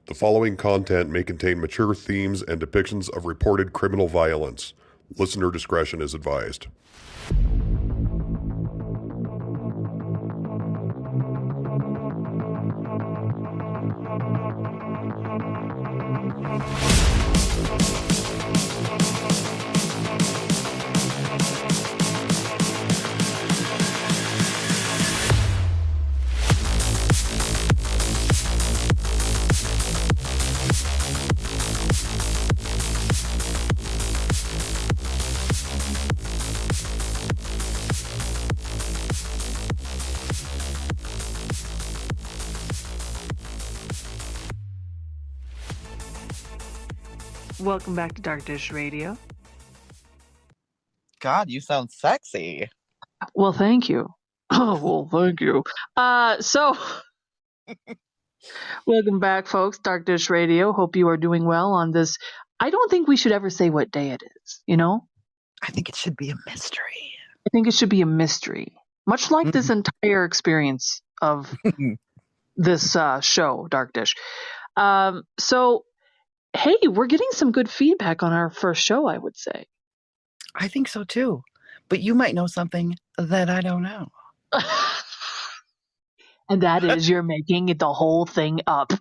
The following content may contain mature themes and depictions of reported criminal violence. Listener discretion is advised. Welcome back to Dark Dish Radio. God, you sound sexy. Well, thank you. Oh, well, thank you. So, welcome back, folks. Dark Dish Radio. Hope you are doing well on this. I don't think we should ever say what day it is, you know? I think it should be a mystery. I think it should be a mystery. Much like this entire experience of this show, Dark Dish. So, hey, we're getting some good feedback on our first show, I would say. I think so too. But you might know something that I don't know. And that is you're making the whole thing up.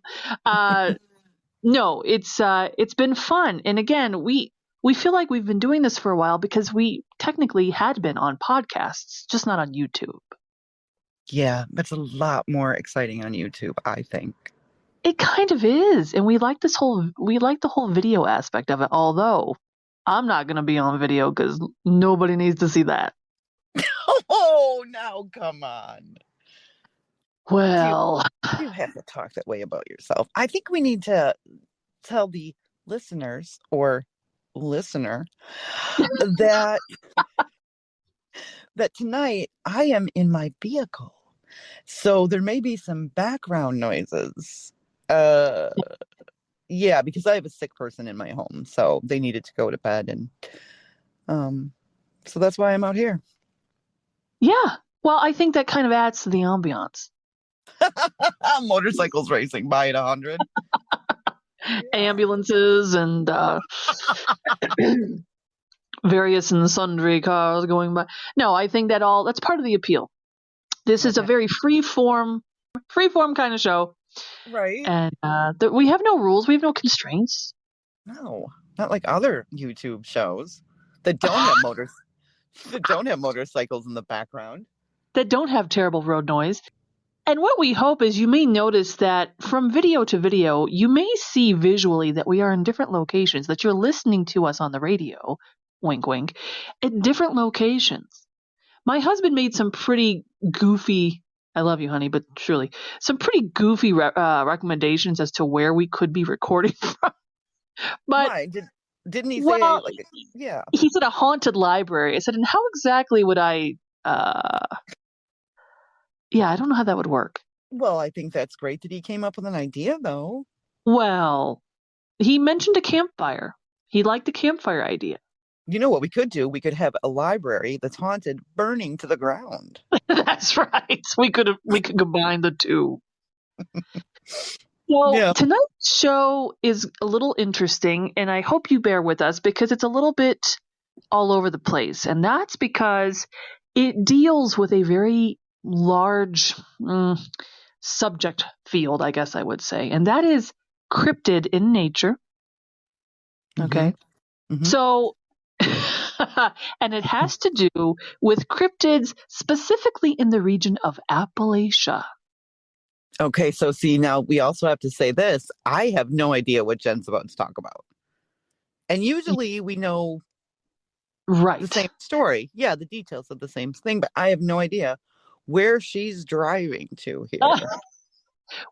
No, it's been fun. And again, we feel like we've been doing this for a while because we technically had been on podcasts, just not on YouTube. Yeah, that's a lot more exciting on YouTube, I think. It kind of is. And we like the whole video aspect of it, although I'm not going to be on video because nobody needs to see that. Oh, now come on. Well, you have to talk that way about yourself. I think we need to tell the listeners or listener that tonight I am in my vehicle. So there may be some background noises. Yeah, because I have a sick person in my home, so they needed to go to bed, and so that's why I'm out here. Yeah, well, I think that kind of adds to the ambiance. Motorcycles racing by at 100. Ambulances and various and sundry cars going by. No, I think that's part of the appeal. This is a very free form kind of show. Right. And we have no rules. We have no constraints. No, not like other YouTube shows that don't have motorcycles in the background. That don't have terrible road noise. And what we hope is you may notice that from video to video, you may see visually that we are in different locations, that you're listening to us on the radio, wink, wink, at different locations. My husband made some pretty goofy, I love you, honey, but truly, some pretty goofy recommendations as to where we could be recording from. But why? Didn't he say, yeah. He said a haunted library. I said, and how exactly would I, yeah, I don't know how that would work. Well, I think that's great that he came up with an idea, though. Well, he mentioned a campfire. He liked the campfire idea. You know what we could do? We could have a library that's haunted, burning to the ground. That's right. We could combine the two. Well, yeah. Tonight's show is a little interesting, and I hope you bear with us because it's a little bit all over the place. And that's because it deals with a very large subject field, I guess I would say. And that is cryptid in nature. Okay. Mm-hmm. So, and it has to do with cryptids specifically in the region of Appalachia. Okay, so see, now we also have to say this. I have no idea what Jen's about to talk about. And usually we know the same story. Yeah, the details of the same thing, but I have no idea where she's driving to here.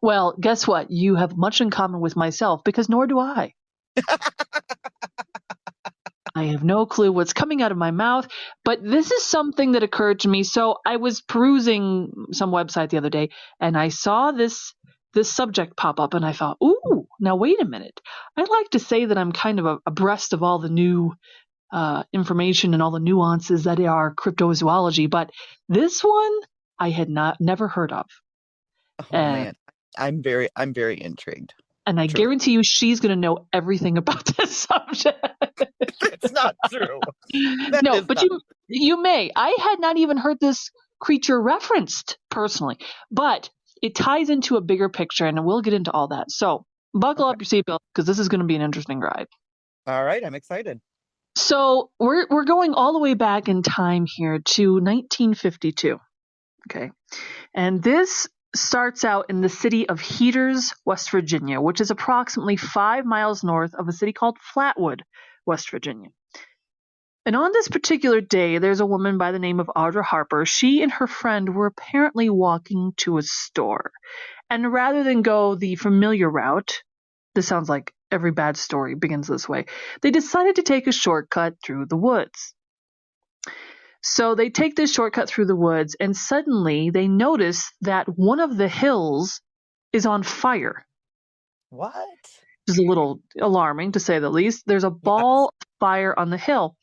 Well, guess what? You have much in common with myself because nor do I. I have no clue what's coming out of my mouth, but this is something that occurred to me. So I was perusing some website the other day and I saw this subject pop up and I thought, ooh, now wait a minute. I'd like to say that I'm kind of abreast of all the new information and all the nuances that are cryptozoology, but this one I had never heard of. Oh man, I'm very intrigued. And I True. guarantee you she's going to know everything about this subject. It's not true. No, but you may. I had not even heard this creature referenced personally, but it ties into a bigger picture, and we'll get into all that. So buckle up your seatbelt because this is going to be an interesting ride. All right, I'm excited. So we're going all the way back in time here to 1952. Okay, and this starts out in the city of Heaters, West Virginia, which is approximately 5 miles north of a city called Flatwood, West Virginia. And on this particular day, there's a woman by the name of Audra Harper. She and her friend were apparently walking to a store. And rather than go the familiar route, this sounds like every bad story begins this way, they decided to take a shortcut through the woods. So they take this shortcut through the woods, and suddenly they notice that one of the hills is on fire. What? Which is a little alarming, to say the least. There's a ball of fire on the hill.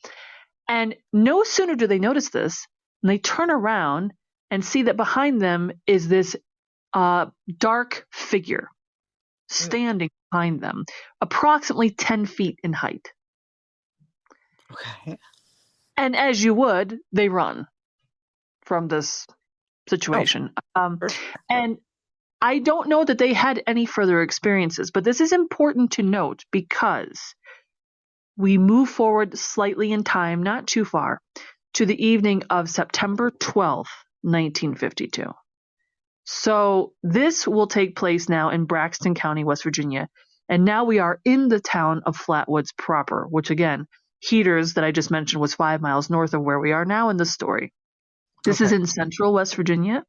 And no sooner do they notice this, than they turn around and see that behind them is this dark figure standing behind them, approximately 10 feet in height. Okay. And as you would, they run from this situation. And I don't know that they had any further experiences, but this is important to note because we move forward slightly in time, not too far, to the evening of September 12th, 1952. So this will take place now in Braxton County, West Virginia. And now we are in the town of Flatwoods proper, which again, Heaters that I just mentioned was 5 miles north of where we are now in the story. This is in central West Virginia.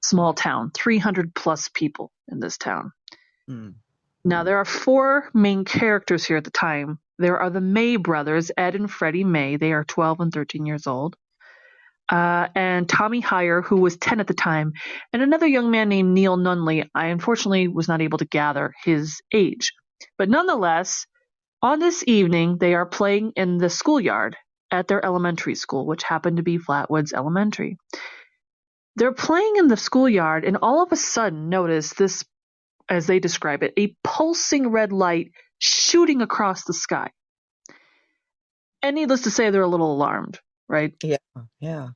Small town, 300 plus people in this town. Now, there are 4 main characters here at the time. There are the May brothers, Ed and Freddie May. They are 12 and 13 years old. And Tommy Heyer, who was 10 at the time, and another young man named Neil Nunley. I unfortunately was not able to gather his age. But nonetheless, on this evening, they are playing in the schoolyard at their elementary school, which happened to be Flatwoods Elementary. They're playing in the schoolyard, and all of a sudden notice this, as they describe it, a pulsing red light shooting across the sky. And needless to say, they're a little alarmed, right? Yeah.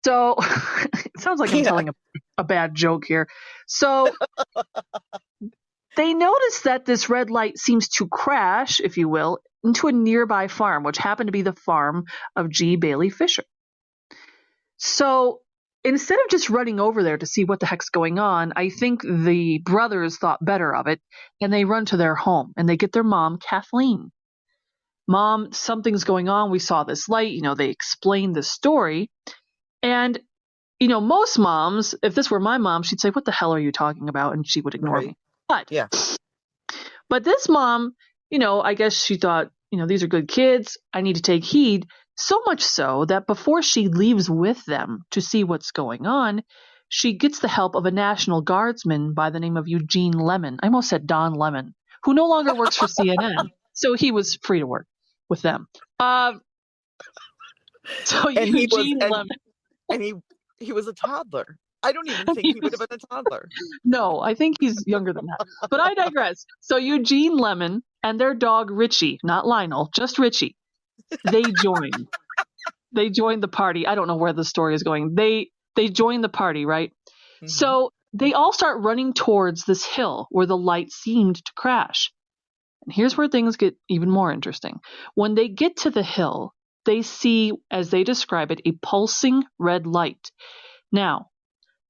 So it sounds like I'm telling a bad joke here. So they notice that this red light seems to crash, if you will, into a nearby farm, which happened to be the farm of G. Bailey Fisher. So instead of just running over there to see what the heck's going on, I think the brothers thought better of it, and they run to their home, and they get their mom, Kathleen. Mom, something's going on. We saw this light. They explain the story. And, most moms, if this were my mom, she'd say, what the hell are you talking about? And she would ignore me. But this mom, I guess she thought, these are good kids. I need to take heed. So much so that before she leaves with them to see what's going on, she gets the help of a National Guardsman by the name of Eugene Lemon. I almost said Don Lemon, who no longer works for CNN. So he was free to work with them. So Eugene Lemon. And he was a toddler. I don't even think he would have been a toddler. No, I think he's younger than that. But I digress. So Eugene Lemon and their dog Richie, not Lionel, just Richie, they joined. They joined the party. I don't know where the story is going. They joined the party, right? Mm-hmm. So they all start running towards this hill where the light seemed to crash. And here's where things get even more interesting. When they get to the hill, they see, as they describe it, a pulsing red light. Now,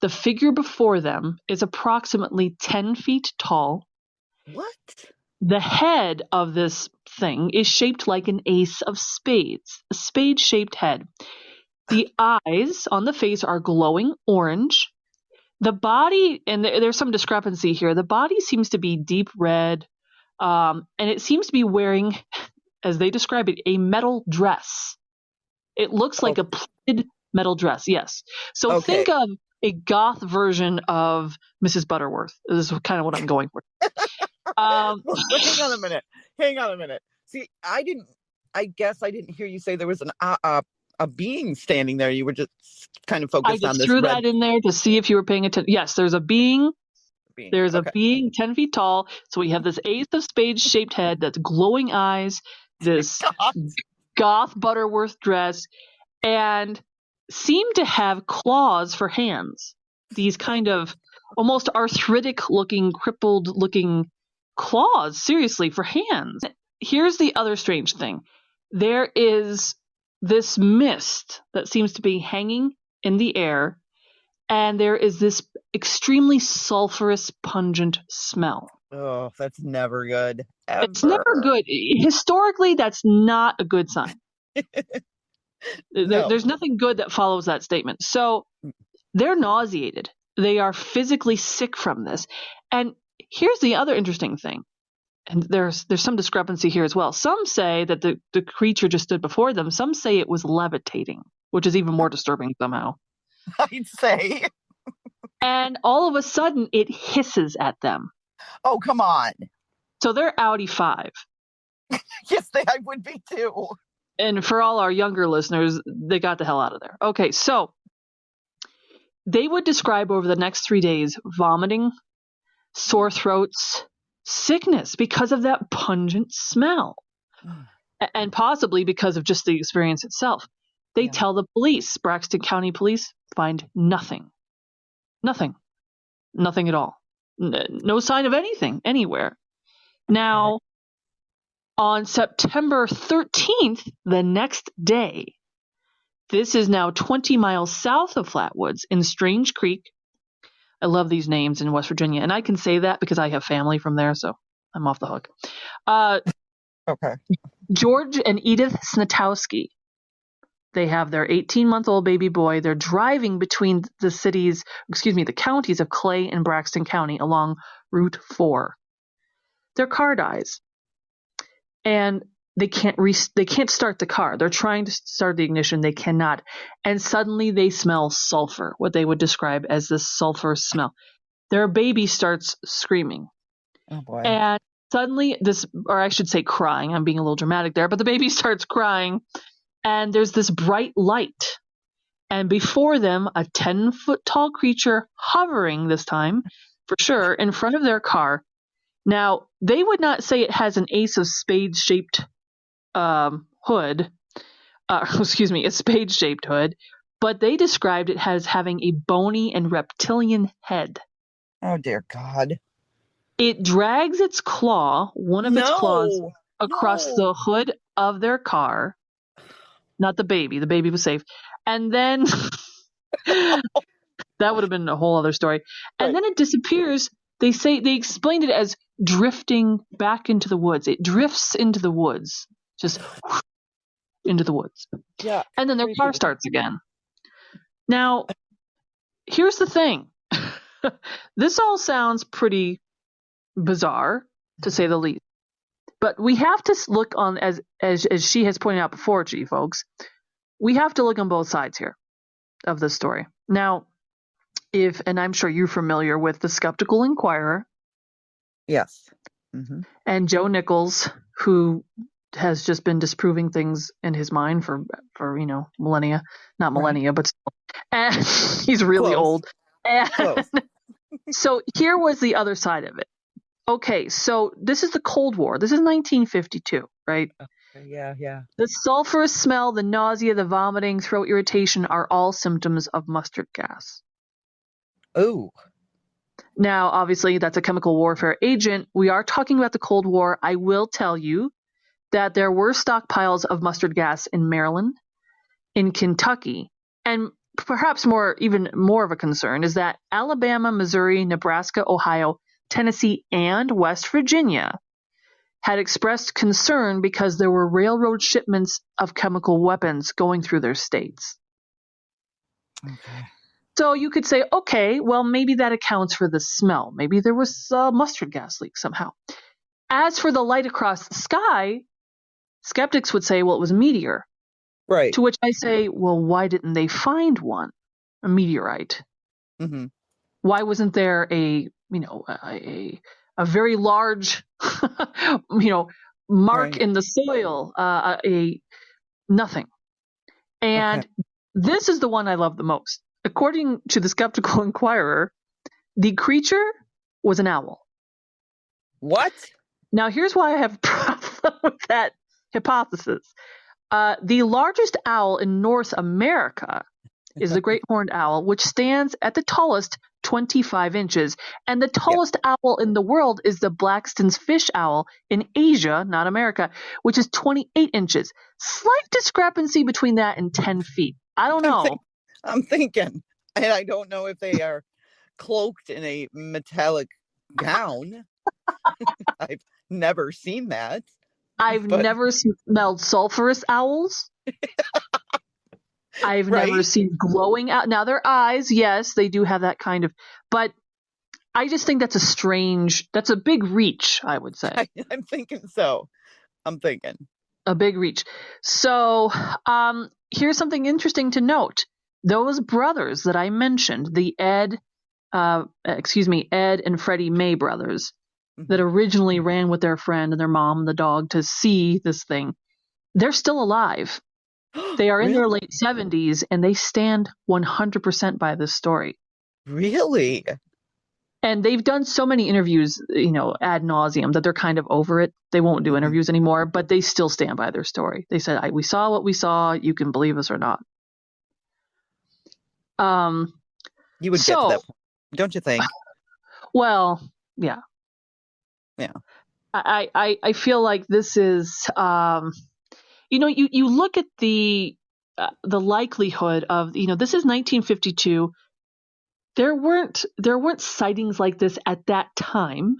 the figure before them is approximately 10 feet tall. What? The head of this thing is shaped like an ace of spades, a spade-shaped head. The eyes on the face are glowing orange. The body, and there's some discrepancy here, the body seems to be deep red, and it seems to be wearing, as they describe it, a metal dress. It looks like a pleated metal dress, yes. So think of a goth version of Mrs. Butterworth. This is kind of what I'm going for. Hang on a minute. See, I guess I didn't hear you say there was a being standing there. You were just kind of focused on this. I threw that in there to see if you were paying attention. Yes, there's a being There's a being 10 feet tall. So we have this ace of spades shaped head that's glowing eyes, this goth Butterworth dress, and seem to have claws for hands. These kind of almost arthritic looking, crippled looking claws, seriously, for hands. Here's the other strange thing. There is this mist that seems to be hanging in the air, and there is this extremely sulfurous, pungent smell. Oh, that's never good. Ever. It's never good. Historically, that's not a good sign. No. There's nothing good that follows that statement. So they're nauseated. They are physically sick from this. And here's the other interesting thing. And there's some discrepancy here as well. Some say that the creature just stood before them. Some say it was levitating, which is even more disturbing somehow. I'd say. And all of a sudden, it hisses at them. Oh, come on. So they're Audi 5. Yes, I would be too. And for all our younger listeners, they got the hell out of there. Okay, so they would describe over the next 3 days vomiting, sore throats, sickness because of that pungent smell, and possibly because of just the experience itself. They tell the police, Braxton County Police, find nothing. Nothing at all. No sign of anything anywhere. Now, on September 13th, the next day, this is now 20 miles south of Flatwoods in Strange Creek. I love these names in West Virginia, and I can say that because I have family from there, so I'm off the hook. Okay. George and Edith Snatowski. They have their 18-month-old baby boy. They're driving between the counties of Clay and Braxton County along Route 4. Their car dies, and they can't start the car. They're trying to start the ignition. They cannot, and suddenly they smell sulfur, what they would describe as this sulfur smell. Their baby starts screaming. Oh boy! And suddenly or I should say crying. I'm being a little dramatic there, but the baby starts crying. And there's this bright light. And before them, a 10-foot-tall creature hovering this time, for sure, in front of their car. Now, they would not say it has an ace of spades-shaped hood. A spade-shaped hood. But they described it as having a bony and reptilian head. Oh, dear God. It drags its claw, one of its claws, across the hood of their car. Not the baby. The baby was safe. And then that would have been a whole other story. And then it disappears. They explained it as drifting back into the woods. It drifts into the woods, just into the woods. Yeah. And then their car starts again. Now, here's the thing. This all sounds pretty bizarre, to say the least. But we have to look on, as she has pointed out before, gee, folks, we have to look on both sides here of this story. Now, and I'm sure you're familiar with the Skeptical Inquirer. Yes. Mm-hmm. And Joe Nichols, who has just been disproving things in his mind for millennia. Not millennia, but still. And he's really old. And so here was the other side of it. Okay, so this is the Cold War. This is 1952, right? Yeah. The sulfurous smell, the nausea, the vomiting, throat irritation are all symptoms of mustard gas. Oh. Now, obviously, that's a chemical warfare agent. We are talking about the Cold War. I will tell you that there were stockpiles of mustard gas in Maryland, in Kentucky, and perhaps even more of a concern is that Alabama, Missouri, Nebraska, Ohio, Tennessee, and West Virginia had expressed concern because there were railroad shipments of chemical weapons going through their states. Okay. So you could say, okay, well, maybe that accounts for the smell. Maybe there was a mustard gas leak somehow. As for the light across the sky, skeptics would say, well, it was a meteor. Right. To which I say, well, why didn't they find one? A meteorite. Mm-hmm. Why wasn't there a very large, mark in the soil, nothing. And this is the one I love the most. According to the Skeptical Inquirer, the creature was an owl. What? Now, here's why I have a problem with that hypothesis. The largest owl in North America is the great horned owl, which stands at the tallest 25 inches. And the tallest owl in the world is the Blackstone's fish owl in Asia, not America, which is 28 inches. Slight discrepancy between that and 10 feet. I don't know. I'm thinking, and I don't know if they are cloaked in a metallic gown. I've never seen that. I've never smelled sulfurous owls. I've never seen glowing out. Now, their eyes, yes, they do have that kind of, but I just think that's a big reach, I would say. I'm thinking so. A big reach. So here's something interesting to note. Those brothers that I mentioned, the Ed and Freddie May brothers, that originally ran with their friend and their mom and the dog to see this thing, they're still alive. They are in their late 70s, and they stand 100% by this story. Really? And they've done so many interviews, ad nauseum, that they're kind of over it. They won't do interviews anymore, but they still stand by their story. They said, we saw what we saw. You can believe us or not. You would get to that point, don't you think? Well, yeah. Yeah. I feel like this is, you look at the likelihood of, this is 1952. There weren't sightings like this at that time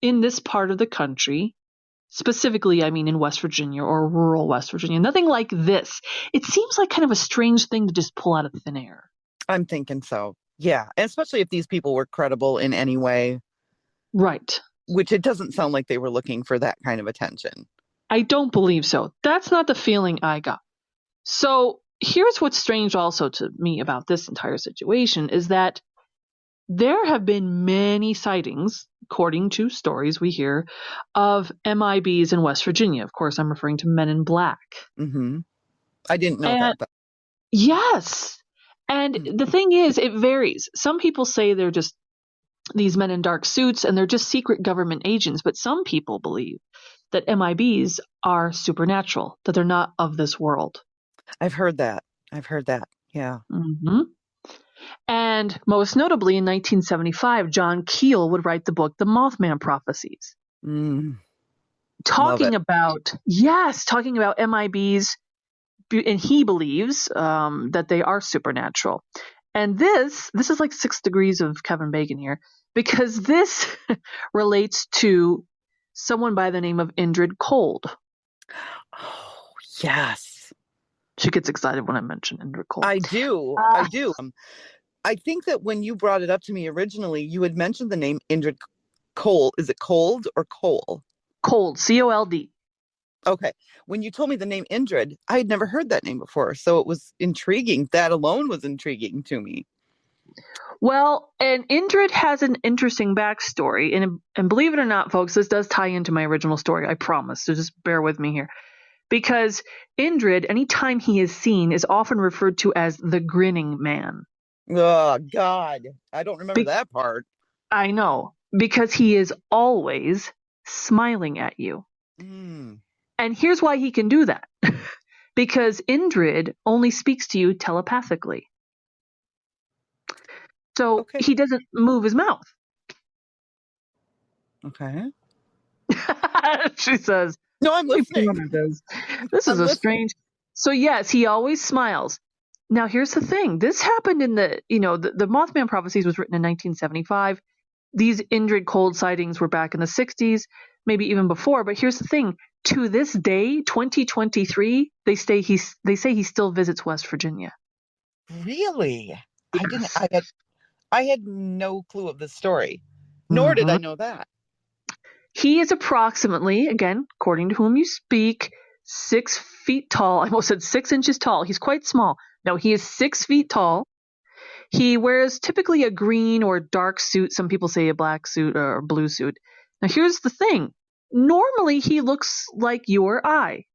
in this part of the country. Specifically, I mean, in West Virginia or rural West Virginia. Nothing like this. It seems like kind of a strange thing to just pull out of thin air. I'm thinking so. Yeah. And especially if these people were credible in any way. Right. Which it doesn't sound like they were looking for that kind of attention. I don't believe so. That's not the feeling I got. So here's what's strange also to me about this entire situation is that there have been many sightings, according to stories we hear, of MIBs in West Virginia. Of course, I'm referring to Men in Black. Mm-hmm. I didn't know that. But... Yes. And the thing is, it varies. Some people say they're just these men in dark suits and they're just secret government agents. But some people believe that MIBs are supernatural, that they're not of this world. I've heard that. Yeah. Mm-hmm. And most notably in 1975, John Keel would write the book, The Mothman Prophecies. Talking about MIBs, and he believes that they are supernatural. And this is like 6 degrees of Kevin Bacon here, because this relates to someone by the name of Indrid Cold. Oh, yes. She gets excited when I mention Indrid Cold. I do. I think that when you brought it up to me originally, you had mentioned the name Indrid Cold. Is it Cold or Cole? Cold, C-O-L-D. Okay. When you told me the name Indrid, I had never heard that name before. So it was intriguing. That alone was intriguing to me. Well, and Indrid has an interesting backstory. And believe it or not, folks, this does tie into my original story. I promise. So just bear with me here. Because Indrid, anytime he is seen, is often referred to as the grinning man. Oh, God. I don't remember that part. I know. Because he is always smiling at you. And here's why he can do that. Because Indrid only speaks to you telepathically. So he doesn't move his mouth. Okay. She says, no, I'm listening. This is strange. So yes, he always smiles. Now here's the thing. This happened in the Mothman Prophecies was written in 1975. These Indrid Cold sightings were back in the 60s, maybe even before. But here's the thing. To this day, 2023, they say he still visits West Virginia. Really? I had no clue of this story, nor did I know that. He is approximately, again, according to whom you speak, 6 feet tall. I almost said 6 inches tall. He's quite small. No, he is 6 feet tall. He wears typically a green or dark suit. Some people say a black suit or a blue suit. Now, here's the thing. Normally, he looks like you or I.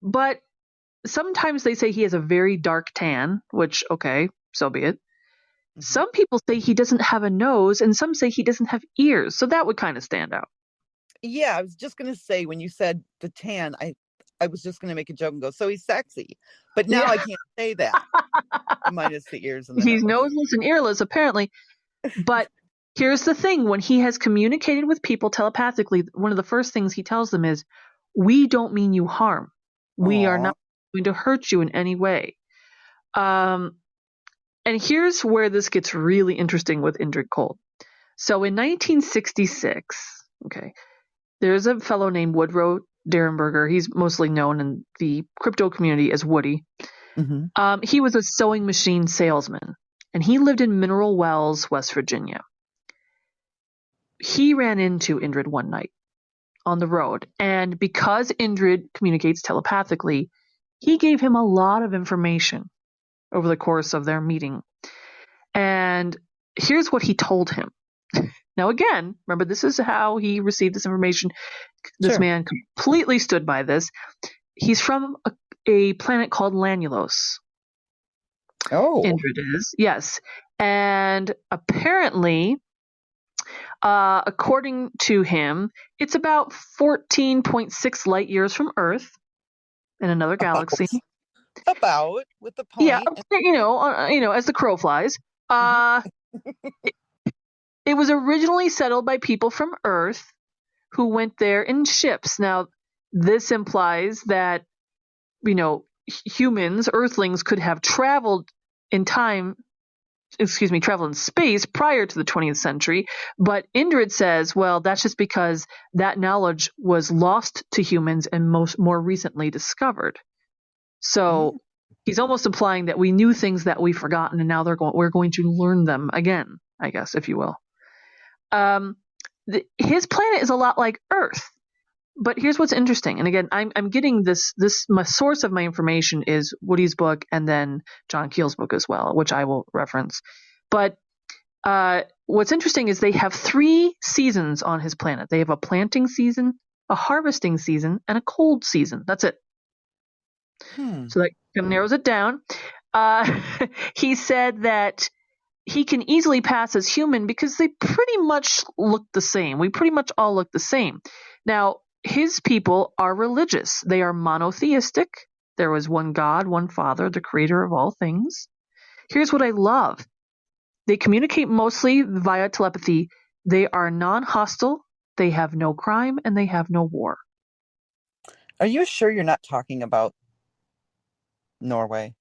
But sometimes they say he has a very dark tan, which, okay, so be it. Some people say he doesn't have a nose, and some say he doesn't have ears. So that would kind of stand out. Yeah, I was just going to say, when you said the tan, I was just going to make a joke and go, so he's sexy. But now I can't say that. Minus the ears and the He's nose. noseless and earless, apparently. But here's the thing. When he has communicated with people telepathically, one of the first things he tells them is, we don't mean you harm. We are not going to hurt you in any way. And here's where this gets really interesting with Indrid Cold. So in 1966, there's a fellow named Woodrow Derenberger. He's mostly known in the crypto community as Woody. He was a sewing machine salesman, and he lived in Mineral Wells, West Virginia. He ran into Indrid one night on the road, and because Indrid communicates telepathically, he gave him a lot of information over the course of their meeting. And here's what he told him. Now, again, remember, this is how he received this information. This man completely stood by this. He's from a planet called Lanulos. Oh. Indrid is, yes. And apparently, according to him, it's about 14.6 light years from Earth in another galaxy. About, with the point. Yeah, as the crow flies. It was originally settled by people from Earth who went there in ships. Now, this implies that, humans, Earthlings, could have traveled in space prior to the 20th century. But Indrid says, well, that's just because that knowledge was lost to humans and more recently discovered. So he's almost implying that we knew things that we've forgotten, and now we're going to learn them again, I guess, if you will. His planet is a lot like Earth, but here's what's interesting. And again, I'm getting this. My source of my information is Woody's book and then John Keel's book as well, which I will reference. But what's interesting is they have 3 seasons on his planet. They have a planting season, a harvesting season, and a cold season. That's it. So that kind of narrows it down. He said that he can easily pass as human because they pretty much look the same. We pretty much all look the same. Now, his people are religious. They are monotheistic. There was one God, one Father, the creator of all things. Here's what I love. They communicate mostly via telepathy. They are non-hostile. They have no crime, and they have no war. Are you sure you're not talking about Norway?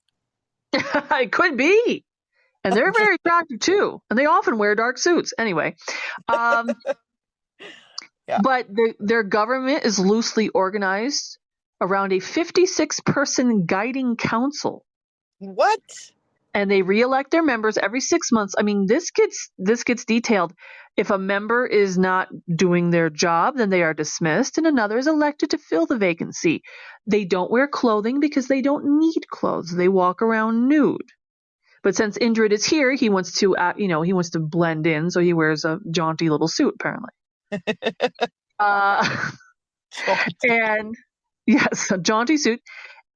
It could be. And they're very attractive too. And they often wear dark suits. Anyway. But their government is loosely organized around a 56-person guiding council. What? And they reelect their members every 6 months. I mean, this gets detailed. If a member is not doing their job, then they are dismissed and another is elected to fill the vacancy. They don't wear clothing because they don't need clothes. They walk around nude. But since Indrid is here, he wants to blend in, so he wears a jaunty little suit, apparently. And yes, a jaunty suit.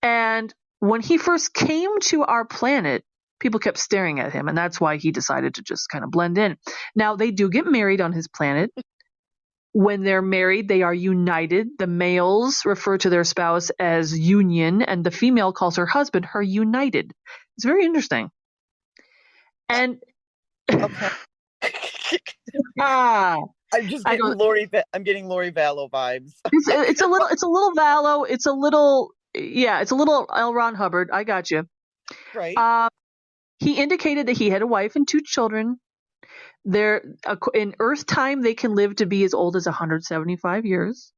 And when he first came to our planet, people kept staring at him, and that's why he decided to just kind of blend in. Now, they do get married on his planet. When they're married, they are united. The males refer to their spouse as union, and the female calls her husband her united. It's very interesting. And okay. I'm just getting Lori Vallow vibes. It's a little Vallow. It's a little L. Ron Hubbard. I got you. Right. He indicated that he had a wife and 2 children. In Earth time, they can live to be as old as 175 years.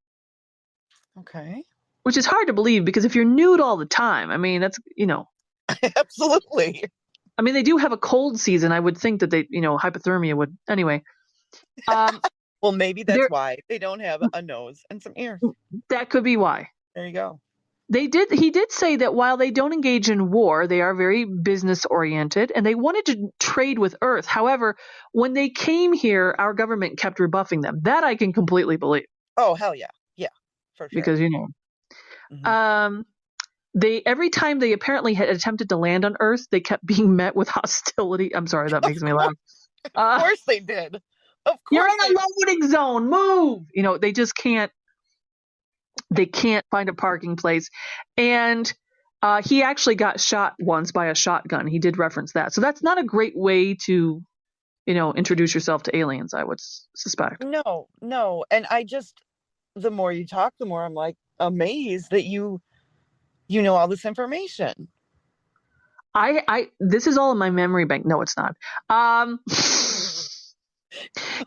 Okay. Which is hard to believe because if you're nude all the time, I mean, that's, Absolutely. I mean, they do have a cold season. I would think that they, hypothermia would. Anyway. Well, maybe that's why they don't have a nose and some ears. That could be why. There you go. He did say that while they don't engage in war, they are very business oriented and they wanted to trade with Earth. However, when they came here, our government kept rebuffing them. That I can completely believe. Oh, hell yeah. Yeah, for sure. Because, every time they apparently had attempted to land on Earth, they kept being met with hostility. I'm sorry, that makes me laugh. Of course they did. Of course you're in a loading zone. Move. They just can't. They can't find a parking place, and he actually got shot once by a shotgun. He did reference that, so that's not a great way to, introduce yourself to aliens, I would suspect. No, and the more you talk, the more I'm like amazed that you know all this information. This is all in my memory bank. No, it's not.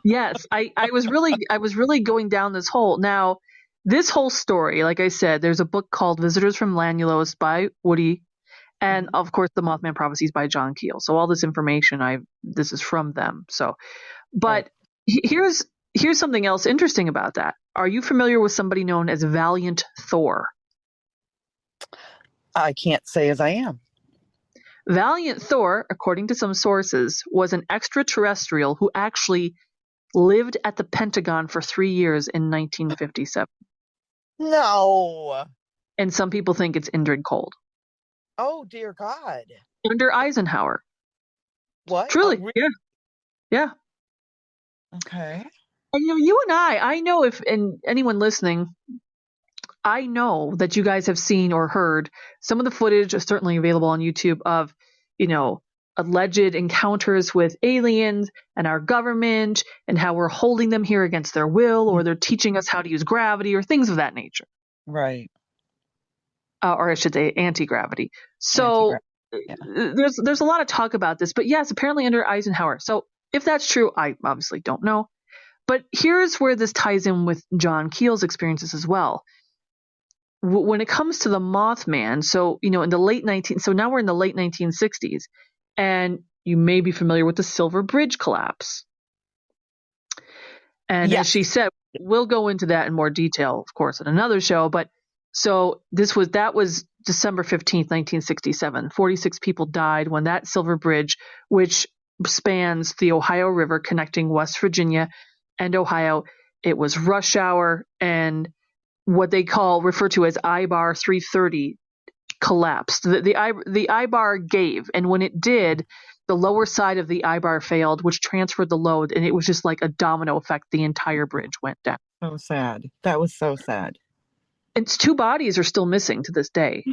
Yes, I was really going down this hole. Now, this whole story, like I said, there's a book called Visitors from Lanulos by Woody, and of course the Mothman Prophecies by John Keel. So all this information this is from them. So, but here's something else interesting about that. Are you familiar with somebody known as Valiant Thor? I can't say as I am. Valiant Thor, according to some sources, was an extraterrestrial who actually lived at the Pentagon for 3 years in 1957. No. And some people think it's Indrid Cold. Oh, dear God. Under Eisenhower. What? Truly, really? yeah. Yeah. Okay. And you and I know and anyone listening, I know that you guys have seen or heard some of the footage is certainly available on YouTube of, alleged encounters with aliens and our government and how we're holding them here against their will, or they're teaching us how to use gravity or things of that nature. Right. Or I should say anti-gravity. So there's a lot of talk about this, but yes, apparently under Eisenhower. So if that's true, I obviously don't know. But here's where this ties in with John Keel's experiences as well. When it comes to the Mothman, so, in the so now we're in the late 1960s, and you may be familiar with the Silver Bridge collapse. And as she said, we'll go into that in more detail, of course, in another show. But so that was December 15th, 1967. 46 people died when that Silver Bridge, which spans the Ohio River connecting West Virginia and Ohio, it was rush hour, and what they refer to as I-bar 330 collapsed. The I-bar gave, and when it did, the lower side of the I-bar failed, which transferred the load, and it was just like a domino effect. The entire bridge went down. So sad. That was so sad. Its 2 bodies are still missing to this day.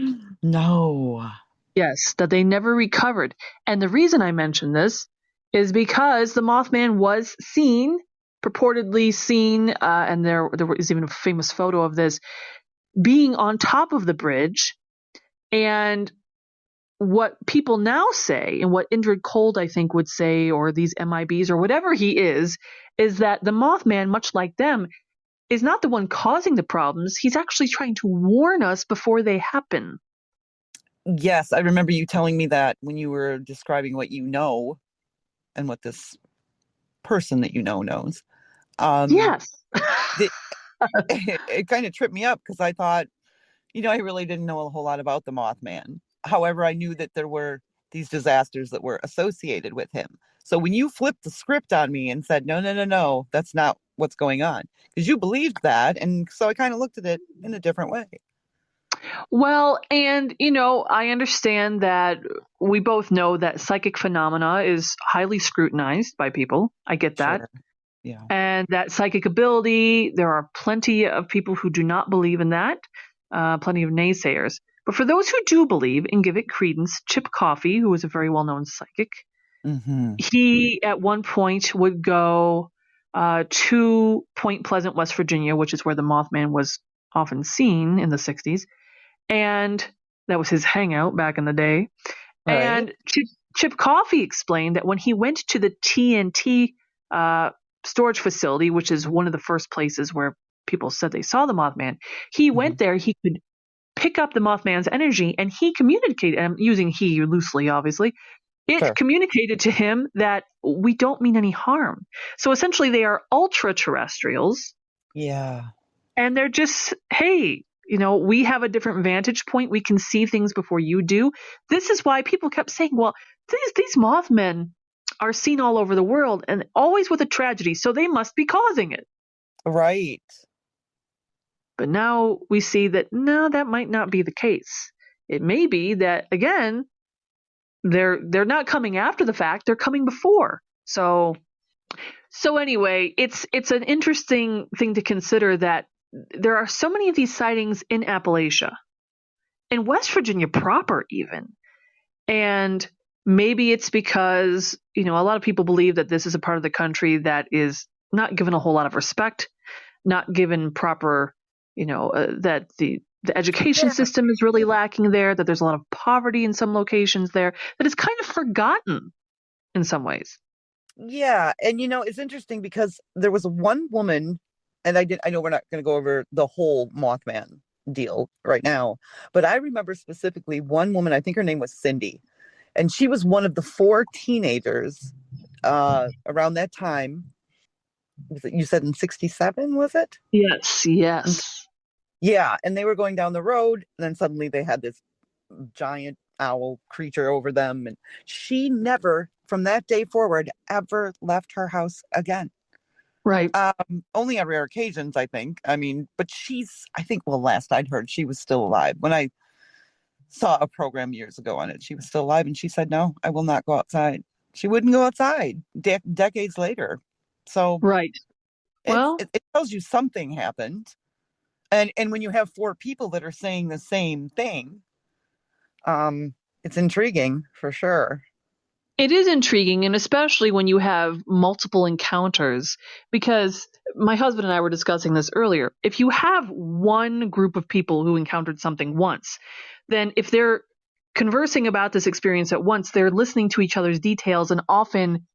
No. Yes, that they never recovered. And the reason I mention this is because the Mothman was purportedly seen, and there was even a famous photo of this, being on top of the bridge. And what people now say, and what Indrid Cold, I think, would say, or these MIBs, or whatever he is that the Mothman, much like them, is not the one causing the problems. He's actually trying to warn us before they happen. Yes, I remember you telling me that when you were describing what you know and what this person that you know knows. Yes. It kind of tripped me up because I thought, I really didn't know a whole lot about the Mothman. However, I knew that there were these disasters that were associated with him. So when you flipped the script on me and said, no, that's not what's going on, because you believed that. And so I kind of looked at it in a different way. Well, and, I understand that we both know that psychic phenomena is highly scrutinized by people. I get that. Sure. Yeah. And that psychic ability, there are plenty of people who do not believe in that, plenty of naysayers. But for those who do believe and give it credence, Chip Coffey, who was a very well-known psychic, he at one point would go to Point Pleasant, West Virginia, which is where the Mothman was often seen in the 60s. And that was his hangout back in the day. Right. And Chip Coffey explained that when he went to the TNT storage facility, which is one of the first places where people said they saw the Mothman, he went there, he could pick up the Mothman's energy, and he communicated, and I'm using he loosely, obviously, communicated to him that we don't mean any harm. So essentially they are ultra-terrestrials. Yeah. And they're just, hey, we have a different vantage point. We can see things before you do. This is why people kept saying, well, these Mothmen are seen all over the world and always with a tragedy, so they must be causing it. Right. But now we see that, no, that might not be the case. It may be that, again, they're not coming after the fact, they're coming before. So anyway, it's an interesting thing to consider that there are so many of these sightings in Appalachia, in West Virginia proper even. And maybe it's because, a lot of people believe that this is a part of the country that is not given a whole lot of respect, not given proper, that the education system is really lacking there, that there's a lot of poverty in some locations there, that is kind of forgotten in some ways. Yeah. And, it's interesting because there was one woman, and I know we're not going to go over the whole Mothman deal right now, but I remember specifically one woman, I think her name was Cindy, and she was one of the 4 teenagers around that time. You said in 1967, was it? Yes. Yeah, and they were going down the road, and then suddenly they had this giant owl creature over them, and she never, from that day forward, ever left her house again. Right. Only on rare occasions, I think. But last I'd heard, she was still alive. When I saw a program years ago on it, she was still alive, and she said, "No, I will not go outside." She wouldn't go outside decades later. So right. Well, it tells you something happened. And when you have 4 people that are saying the same thing, it's intriguing for sure. It is intriguing, and especially when you have multiple encounters, because my husband and I were discussing this earlier. If you have one group of people who encountered something once, then if they're conversing about this experience at once, they're listening to each other's details, and often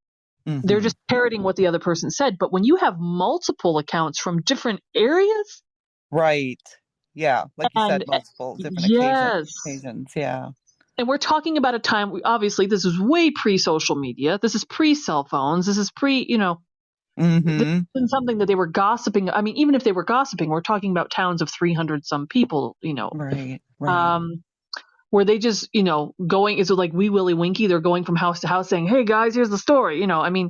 they're just parroting what the other person said. But when you have multiple accounts from different areas, right? Yeah, like you said, multiple different occasions. Yeah. And we're talking about a time, obviously, this is way pre-social media. This is pre-cell phones. This is this isn't something that they were gossiping. I mean, even if they were gossiping, we're talking about towns of 300 some people, Right. Where they just, going, is it like Wee Willie Winky? They're going from house to house saying, "Hey guys, here's the story." Right.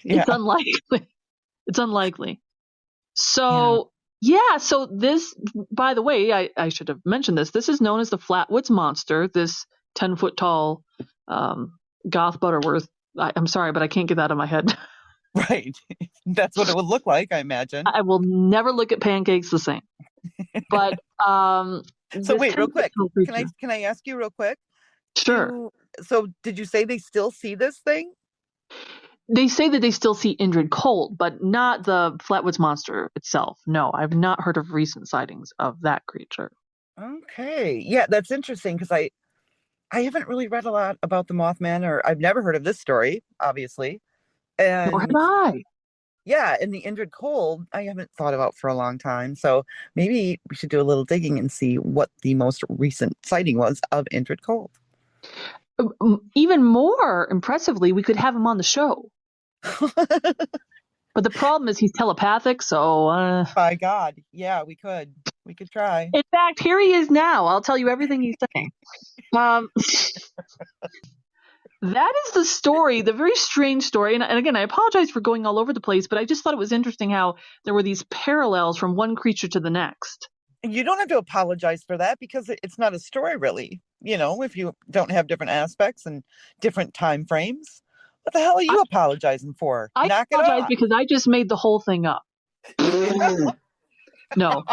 Yeah. It's unlikely. So, yeah. So this, by the way, I should have mentioned this. This is known as the FLATWOODS Monster, this 10-foot tall goth Butterworth. I'm sorry, but I can't get that out of my head. Right. That's what it would look like, I imagine. I will never look at pancakes the same. But so wait, real quick. Can I ask you real quick? Sure. So did you say they still see this thing? They say that they still see Indrid Cold, but not the FLATWOODS Monster itself. No, I've not heard of recent sightings of that creature. Okay. Yeah, that's interesting because I haven't really read a lot about the Mothman, or I've never heard of this story, obviously. And nor have I. Yeah, and the Indrid Cold, I haven't thought about for a long time. So maybe we should do a little digging and see what the most recent sighting was of Indrid Cold. Even more impressively, we could have him on the show. But the problem is he's telepathic, so... By God, yeah, we could try. In fact, here he is now. I'll tell you everything he's saying. That is the story, the very strange story. And again, I apologize for going all over the place, but I just thought it was interesting how there were these parallels from one creature to the next. You don't have to apologize for that because it's not a story, really. If you don't have different aspects and different time frames, what the hell are you apologizing for? I apologize because I just made the whole thing up. No.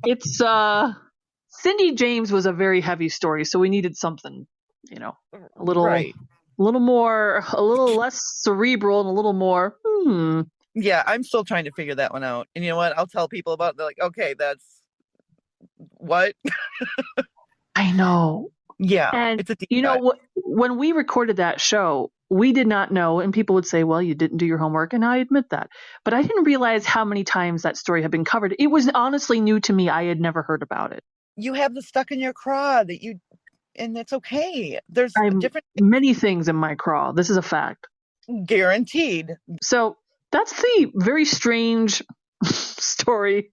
It's Cindy James was a very heavy story, so we needed something, a little less cerebral and a little more. Yeah, I'm still trying to figure that one out. And you know what? I'll tell people about it. They're like, okay, that's what? I know. Yeah. And when we recorded that show, we did not know, and people would say, well, you didn't do your homework, and I admit that. But I didn't realize how many times that story had been covered. It was honestly new to me. I had never heard about it. You have the stuck in your craw and it's okay. There's many things in my craw. This is a fact. Guaranteed. So that's the very strange story,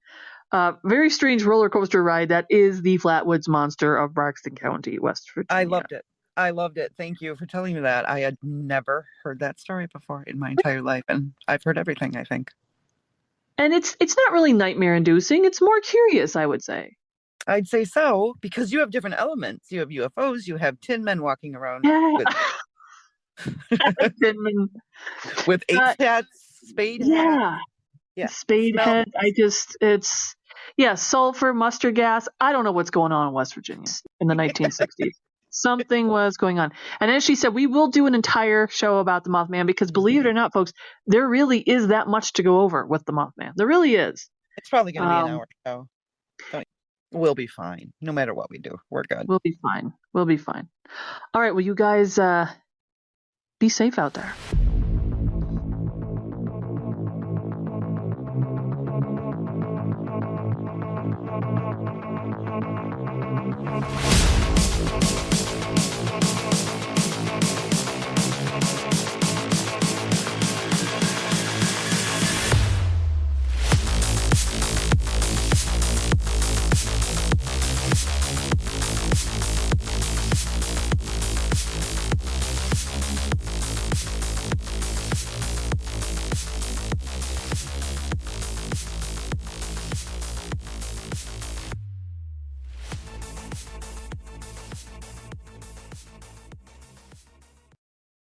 very strange roller coaster ride that is the FLATWOODS Monster of Braxton County, West Virginia. I loved it. Thank you for telling me that. I had never heard that story before in my entire life, and I've heard everything, I think. And it's not really nightmare inducing. It's more curious, I would say. I'd say so, because you have different elements. You have UFOs, you have tin men walking around with ace hats, spade hats. Yeah. Spade head. Sulfur, mustard gas. I don't know what's going on in West Virginia in the 1960s. Something was going on. And as she said, we will do an entire show about the Mothman because believe it or not, folks, there really is that much to go over with the Mothman. There really is. It's probably going to be an hour show. We'll be fine. No matter what we do. We're good. We'll be fine. All right. Well, you guys be safe out there.